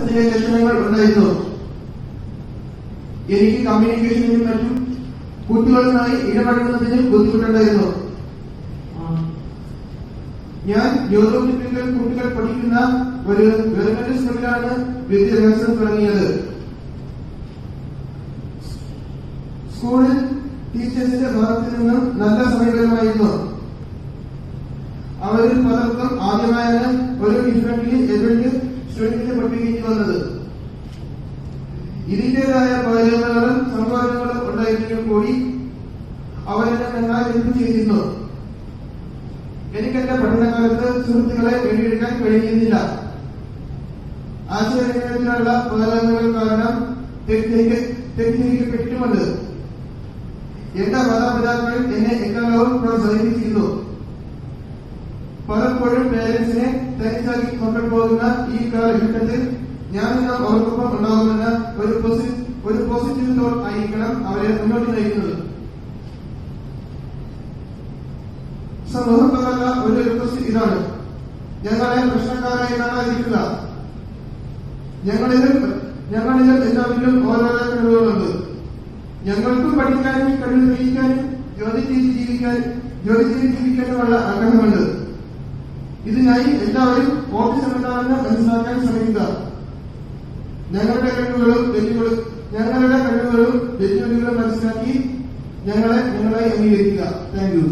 അത്തരം ലക്ഷണങ്ങൾ ഉണ്ടായിരുന്നു. എനിക്ക് കമ്മ്യൂണിക്കേഷനിലും മറ്റും കുട്ടികളുമായി ഇടപഴകുന്നതിന് ബുദ്ധിമുട്ടുണ്ടായിരുന്നു. ഞാൻ യൂറോപ്യൻ കുട്ടികൾ പഠിക്കുന്ന ഒരു ഗവൺമെന്റ് സ്കൂളിലാണ് വിദ്യാഭ്യാസം തുടങ്ങിയത്. സ്കൂളിൽ ടീച്ചേഴ്സിന്റെ ഭാഗത്തു നിന്നും നല്ല സമീപനമായിരുന്നു. അവരിൽ പലർക്കും ആദ്യമായാണ് ഒരു ഡിഫറൻറ്റ്ലി എബിൾഡ് സ്റ്റുഡന്റിനെ പഠിപ്പിക്കേണ്ടി വന്നത്. ഇതിന്റേതായ പോരായ്മകളും സംവാദങ്ങളും ഉണ്ടായിരുന്നെങ്കിൽ കൂടി അവരെന്നെ നന്നായി ഹെൽപ്പ് ചെയ്തിരുന്നു. എനിക്ക് എന്റെ പഠനകാലത്ത് സുഹൃത്തുക്കളെ നേടിയെടുക്കാൻ കഴിഞ്ഞിരുന്നില്ല. ആശയവിനിമയത്തിനുള്ള പോരായ്മകൾ കാരണം തെറ്റിദ്ധരിക്കപ്പെട്ടിട്ടുമുണ്ട്. എന്റെ മാതാപിതാക്കൾ എന്നെ എക്കാലവും പ്രോത്സാഹിപ്പിച്ചിരുന്നു. പലപ്പോഴും പേരൻസിനെ തനിച്ചാക്കി മക്കൾ പോകുന്ന ഈ കാലഘട്ടത്തിൽ ഞാനെന്ന അവർക്കൊപ്പം ഉണ്ടാകുമെന്ന ഒരു പോസിറ്റീവ് തോട്ട് ആയിരിക്കണം അവരെ മുന്നോട്ട് നയിക്കുന്നത്. സമൂഹത്തോടുള്ള ഒരു റിക്വസ്റ്റ് ഇതാണ്: ഞങ്ങളെ പ്രശ്നക്കാരായി കാണാതിരിക്കുക. ഞങ്ങളിലും എല്ലാവരിലും ഓരോരോ കഴിവുകളുണ്ട്. ഞങ്ങൾക്കും പഠിക്കാനും കഴിവ് തെളിയിക്കാനും ജോലി ചെയ്ത് ജീവിക്കാനുമുള്ള ആഗ്രഹമുണ്ട്. ഇതിനായി എല്ലാവരും ഓഫീസ് എന്താണെന്ന് മനസ്സിലാക്കാൻ ശ്രമിക്കുക. ഞങ്ങളുടെ കഴിവുകളും വെല്ലുവിളികളും മനസ്സിലാക്കി ഞങ്ങളെ അംഗീകരിക്കുക. Thank you.